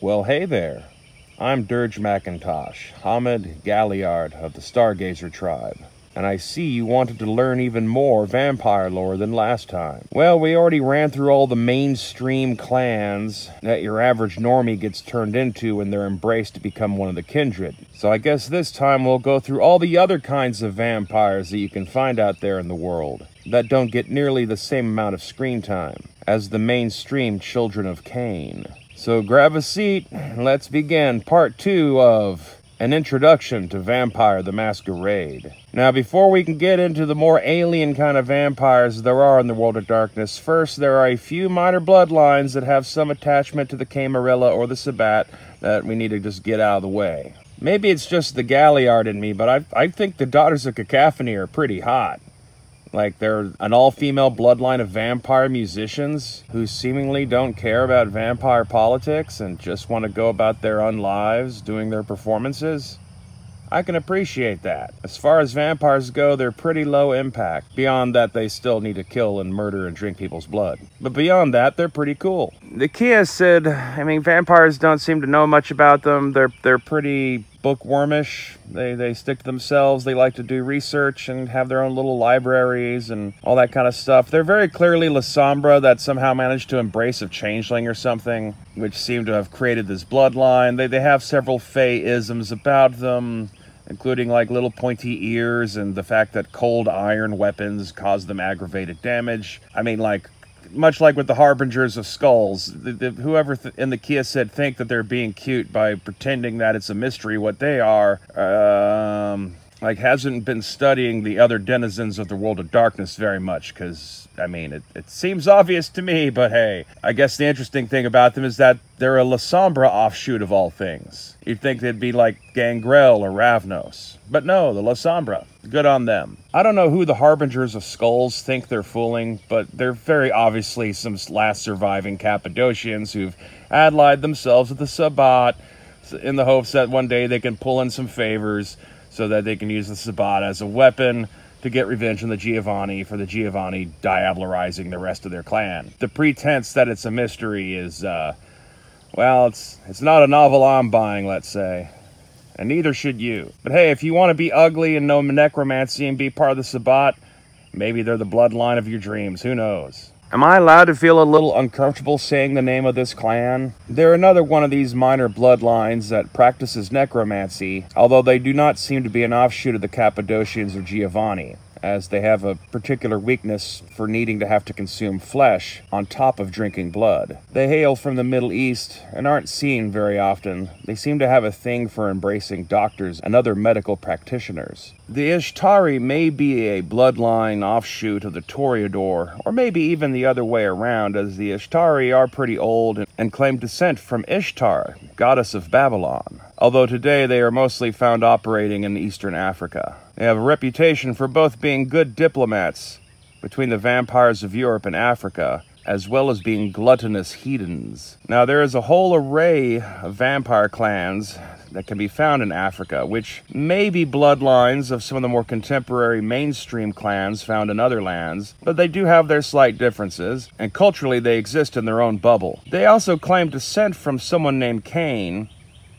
Well, hey there. I'm Dirge McIntosh, Hamid Galliard of the Stargazer tribe, and I see you wanted to learn even more vampire lore than last time. Well, we already ran through all the mainstream clans that your average normie gets turned into when they're embraced to become one of the Kindred. So I guess this time we'll go through all the other kinds of vampires that you can find out there in the world that don't get nearly the same amount of screen time as the mainstream Children of Cain. So grab a seat, and let's begin part 2 of An Introduction to Vampire the Masquerade. Now, before we can get into the more alien kind of vampires there are in the World of Darkness, first there are a few minor bloodlines that have some attachment to the Camarilla or the Sabbat that we need to just get out of the way. Maybe it's just the Galliard in me, but I think the Daughters of Cacophony are pretty hot. Like, they're an all-female bloodline of vampire musicians who seemingly don't care about vampire politics and just want to go about their own lives doing their performances. I can appreciate that. As far as vampires go, they're pretty low impact. Beyond that, they still need to kill and murder and drink people's blood. But beyond that, they're pretty cool. The Kia said, vampires don't seem to know much about them. They're pretty bookwormish. They stick to themselves. They like to do research and have their own little libraries and all that kind of stuff. They're very clearly La Sombra that somehow managed to embrace a changeling or something, which seemed to have created this bloodline. They have several Fey-isms about them, including like little pointy ears and the fact that cold iron weapons cause them aggravated damage. Much like with the Harbingers of Skulls, whoever in the Kia said think that they're being cute by pretending that it's a mystery what they are, hasn't been studying the other denizens of the World of Darkness very much, because, it seems obvious to me, but hey, I guess the interesting thing about them is that they're a La Sombra offshoot of all things. You'd think they'd be like Gangrel or Ravnos. But no, the La Sombra. Good on them. I don't know who the Harbingers of Skulls think they're fooling, but they're very obviously some last surviving Cappadocians who've allied themselves with the Sabbat in the hopes that one day they can pull in some favors so that they can use the Sabbat as a weapon to get revenge on the Giovanni for the Giovanni diablerizing the rest of their clan. The pretense that it's a mystery is, it's not a novel I'm buying, let's say. And neither should you. But hey, if you want to be ugly and know necromancy and be part of the Sabbat, maybe they're the bloodline of your dreams, who knows? Am I allowed to feel a little uncomfortable saying the name of this clan? They're another one of these minor bloodlines that practices necromancy, although they do not seem to be an offshoot of the Cappadocians or Giovanni, as they have a particular weakness for needing to have to consume flesh on top of drinking blood. They hail from the Middle East and aren't seen very often. They seem to have a thing for embracing doctors and other medical practitioners. The Ishtari may be a bloodline offshoot of the Toreador, or maybe even the other way around, as the Ishtari are pretty old and claim descent from Ishtar, goddess of Babylon, although today they are mostly found operating in Eastern Africa. They have a reputation for both being good diplomats between the vampires of Europe and Africa, as well as being gluttonous heathens. Now, there is a whole array of vampire clans that can be found in Africa, which may be bloodlines of some of the more contemporary mainstream clans found in other lands, but they do have their slight differences, and culturally they exist in their own bubble. They also claim descent from someone named Cain,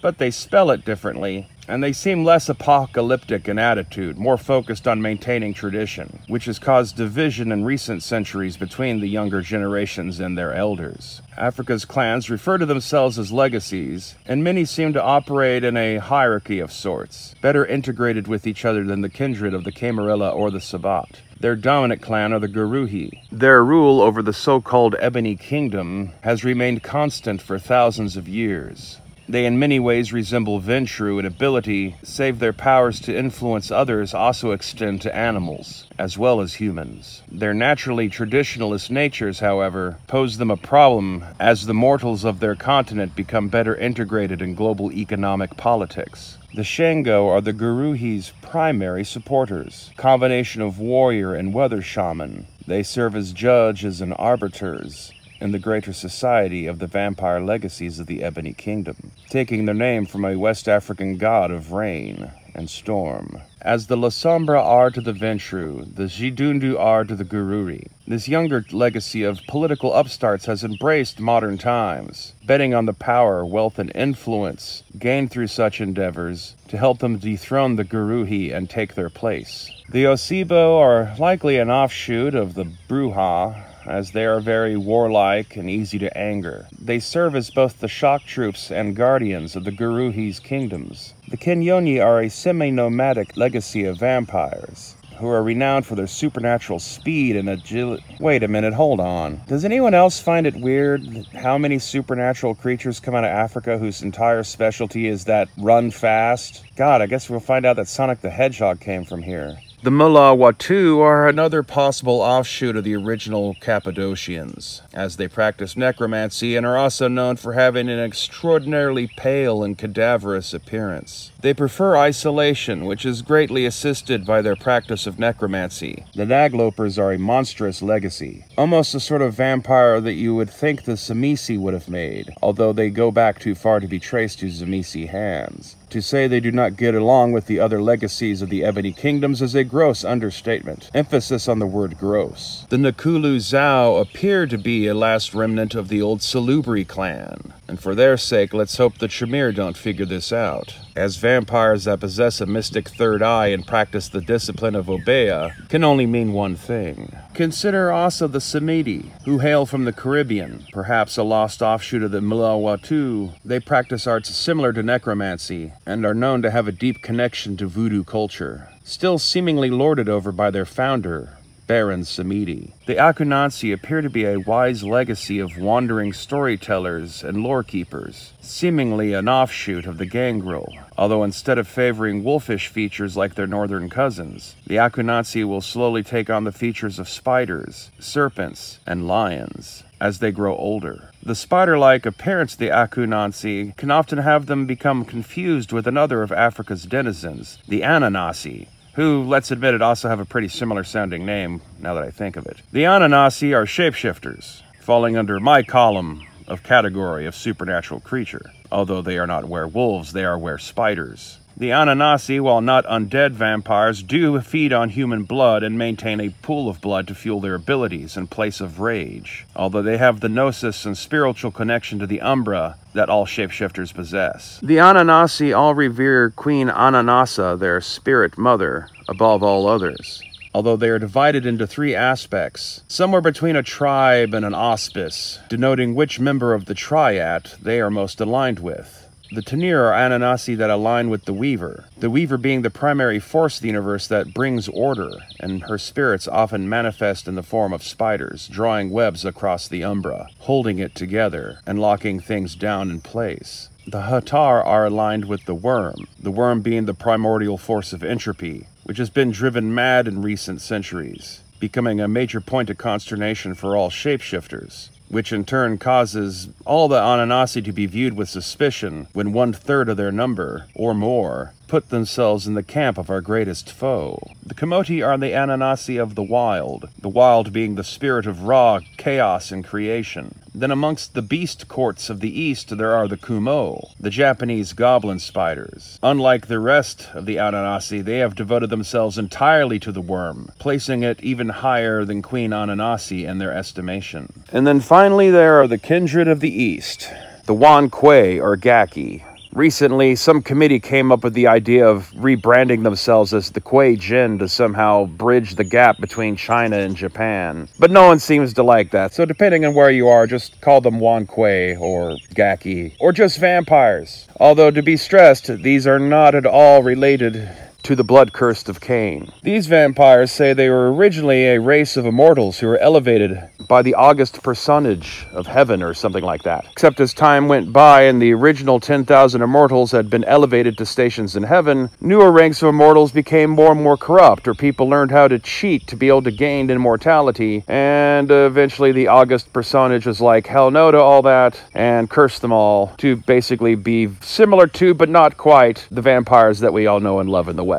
but they spell it differently, and they seem less apocalyptic in attitude, more focused on maintaining tradition, which has caused division in recent centuries between the younger generations and their elders. Africa's clans refer to themselves as legacies, and many seem to operate in a hierarchy of sorts, better integrated with each other than the Kindred of the Camarilla or the Sabbat. Their dominant clan are the Guruhi. Their rule over the so-called Ebony Kingdom has remained constant for thousands of years. They in many ways resemble Ventrue in ability, save their powers to influence others also extend to animals, as well as humans. Their naturally traditionalist natures, however, pose them a problem as the mortals of their continent become better integrated in global economic politics. The Shango are the Guruhi's primary supporters, combination of warrior and weather shaman. They serve as judges and arbiters in the greater society of the vampire legacies of the Ebony Kingdom, taking their name from a West African god of rain and storm. As the La Sombra are to the Ventrue, the Jidundu are to the Gururi. This younger legacy of political upstarts has embraced modern times, betting on the power, wealth, and influence gained through such endeavors to help them dethrone the Guruhi and take their place. The Osibo are likely an offshoot of the Bruja, as they are very warlike and easy to anger. They serve as both the shock troops and guardians of the Guruhi's kingdoms. The Kenyoni are a semi-nomadic legacy of vampires, who are renowned for their supernatural speed and agility. Wait a minute, hold on. Does anyone else find it weird how many supernatural creatures come out of Africa whose entire specialty is that run fast? God, I guess we'll find out that Sonic the Hedgehog came from here. The Mulawatu are another possible offshoot of the original Cappadocians, as they practice necromancy and are also known for having an extraordinarily pale and cadaverous appearance. They prefer isolation, which is greatly assisted by their practice of necromancy. The Naglopers are a monstrous legacy, almost a sort of vampire that you would think the Tsimisi would have made, although they go back too far to be traced to Tsimisi hands. To say they do not get along with the other legacies of the Ebony Kingdoms is a gross understatement. Emphasis on the word gross. The Nakulu Zhao appear to be a last remnant of the old Salubri clan, and for their sake, let's hope the Tremere don't figure this out, as vampires that possess a mystic third eye and practice the discipline of Obeah can only mean one thing. Consider also the Samiti, who hail from the Caribbean, perhaps a lost offshoot of the Mulawatu. They practice arts similar to necromancy, and are known to have a deep connection to voodoo culture, still seemingly lorded over by their founder, Baron Samiti. The Akunansi appear to be a wise legacy of wandering storytellers and lore keepers, seemingly an offshoot of the Gangrel, although instead of favoring wolfish features like their northern cousins, the Akunansi will slowly take on the features of spiders, serpents, and lions as they grow older. The spider-like appearance of the Akunansi can often have them become confused with another of Africa's denizens, the Ananasi, who, let's admit it, also have a pretty similar sounding name, now that I think of it. The Ananasi are shapeshifters, falling under my column of category of supernatural creature. Although they are not werewolves, they are were-spiders. The Ananasi, while not undead vampires, do feed on human blood and maintain a pool of blood to fuel their abilities in place of rage, although they have the gnosis and spiritual connection to the Umbra that all shapeshifters possess. The Ananasi all revere Queen Ananasa, their spirit mother, above all others, although they are divided into three aspects, somewhere between a tribe and an auspice, denoting which member of the triad they are most aligned with. The Tenir are Ananasi that align with the Weaver being the primary force of the universe that brings order, and her spirits often manifest in the form of spiders, drawing webs across the Umbra, holding it together, and locking things down in place. The Hatar are aligned with the Worm being the primordial force of entropy, which has been driven mad in recent centuries, becoming a major point of consternation for all shapeshifters, which in turn causes all the Ananasi to be viewed with suspicion when 1/3 of their number, or more, put themselves in the camp of our greatest foe. The Kamoti are the Ananasi of the wild being the spirit of raw chaos and creation. Then amongst the beast courts of the east there are the Kumo, the Japanese goblin spiders. Unlike the rest of the Ananasi, they have devoted themselves entirely to the worm, placing it even higher than Queen Ananasi in their estimation. And then finally there are the Kindred of the east, the Wankwe or Gaki. Recently, some committee came up with the idea of rebranding themselves as the Kuei Jin to somehow bridge the gap between China and Japan. But no one seems to like that, so depending on where you are, just call them Wankwe or Gaki, or just vampires. Although, to be stressed, these are not at all related to the blood curse of Cain. These vampires say they were originally a race of immortals who were elevated by the august personage of heaven or something like that. Except as time went by and the original 10,000 immortals had been elevated to stations in heaven, newer ranks of immortals became more and more corrupt, or people learned how to cheat to be able to gain immortality, and eventually the august personage was like, hell no to all that, and cursed them all to basically be similar to, but not quite, the vampires that we all know and love in the West.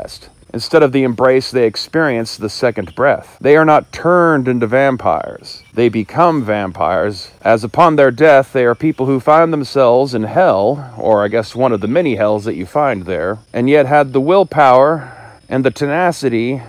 Instead of the embrace, they experience the second breath. They are not turned into vampires. They become vampires, as upon their death, they are people who find themselves in hell, or I guess one of the many hells that you find there, and yet had the willpower and the tenacity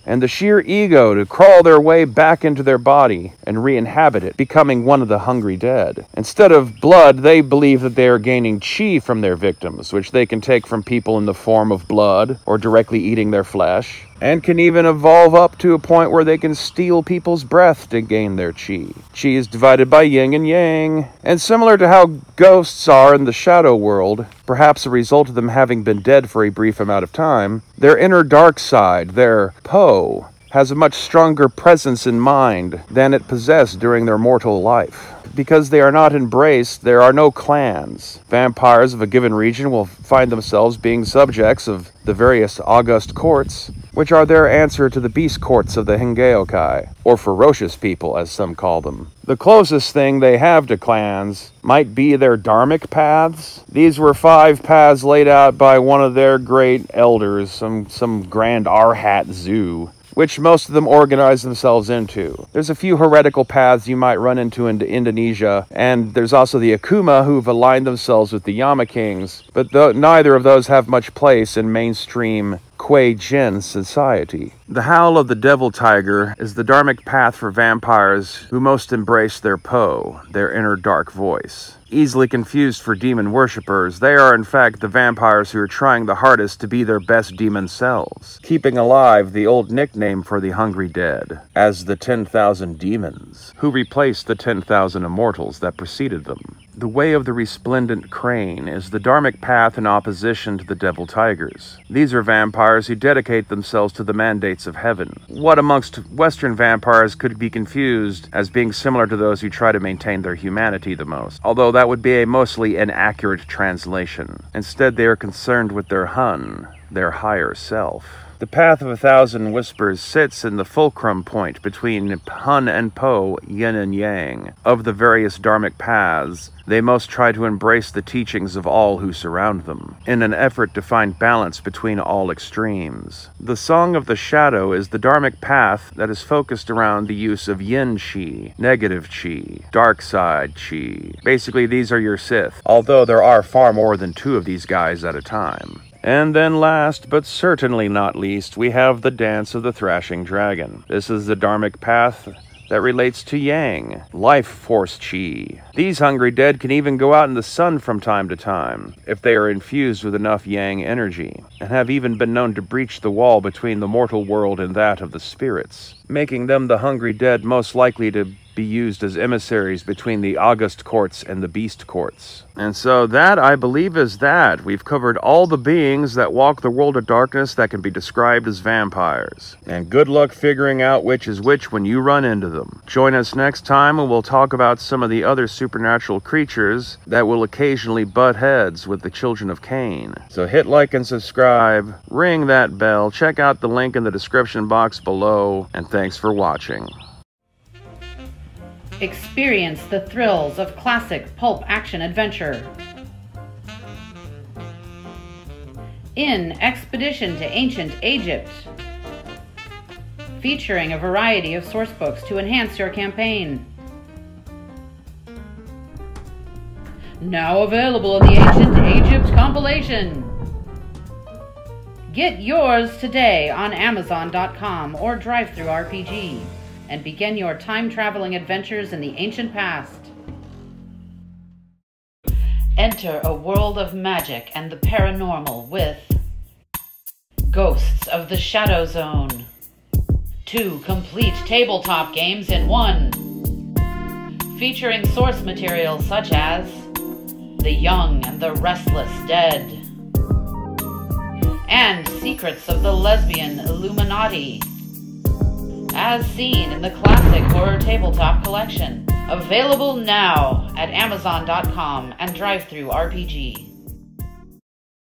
and the sheer ego to crawl their way back into their body and re-inhabit it, becoming one of the hungry dead. Instead of blood, they believe that they are gaining chi from their victims, which they can take from people in the form of blood or directly eating their flesh, and can even evolve up to a point where they can steal people's breath to gain their chi. Chi is divided by yin and yang, and similar to how ghosts are in the shadow world, perhaps a result of them having been dead for a brief amount of time, their inner dark side, their Po, has a much stronger presence in mind than it possessed during their mortal life. Because they are not embraced, there are no clans. Vampires of a given region will find themselves being subjects of the various august courts, which are their answer to the beast courts of the Hengeokai, or ferocious people, as some call them. The closest thing they have to clans might be their dharmic paths. These were 5 paths laid out by one of their great elders, some grand Arhat Zoo, which most of them organize themselves into. There's a few heretical paths you might run into Indonesia, and there's also the Akuma, who've aligned themselves with the Yama Kings, but neither of those have much place in mainstream Kuei Jin society. The Howl of the Devil Tiger is the dharmic path for vampires who most embrace their Po, their inner dark voice. Easily confused for demon worshippers, they are in fact the vampires who are trying the hardest to be their best demon selves, keeping alive the old nickname for the hungry dead, as the 10,000 demons, who replaced the 10,000 immortals that preceded them. The Way of the Resplendent Crane is the dharmic path in opposition to the Devil Tigers. These are vampires who dedicate themselves to the mandates of heaven. What amongst Western vampires could be confused as being similar to those who try to maintain their humanity the most, although that would be a mostly inaccurate translation. Instead, they are concerned with their Hun, their higher self. The Path of 1,000 Whispers sits in the fulcrum point between Hun and Po, yin and yang. Of the various dharmic paths, they most try to embrace the teachings of all who surround them, in an effort to find balance between all extremes. The Song of the Shadow is the dharmic path that is focused around the use of yin chi, negative chi, dark side chi. Basically, these are your Sith, although there are far more than 2 of these guys at a time. And then last, but certainly not least, we have the Dance of the Thrashing Dragon. This is the dharmic path that relates to Yang, life force chi. These hungry dead can even go out in the sun from time to time, if they are infused with enough Yang energy, and have even been known to breach the wall between the mortal world and that of the spirits, making them the hungry dead most likely to be used as emissaries between the August courts and the Beast courts. And so that, I believe, is that. We've covered all the beings that walk the world of darkness that can be described as vampires. And good luck figuring out which is which when you run into them. Join us next time and we'll talk about some of the other supernatural creatures that will occasionally butt heads with the children of Cain. So hit like and subscribe, ring that bell, check out the link in the description box below, and thanks for watching. Experience the thrills of classic pulp action adventure in Expedition to Ancient Egypt, featuring a variety of sourcebooks to enhance your campaign. Now available in the Ancient Egypt compilation. Get yours today on Amazon.com or DriveThruRPG. And begin your time-traveling adventures in the ancient past. Enter a world of magic and the paranormal with Ghosts of the Shadow Zone. 2 complete tabletop games in 1. Featuring source material such as The Young and the Restless Dead and Secrets of the Lesbian Illuminati, as seen in the classic horror tabletop collection. Available now at Amazon.com and DriveThruRPG.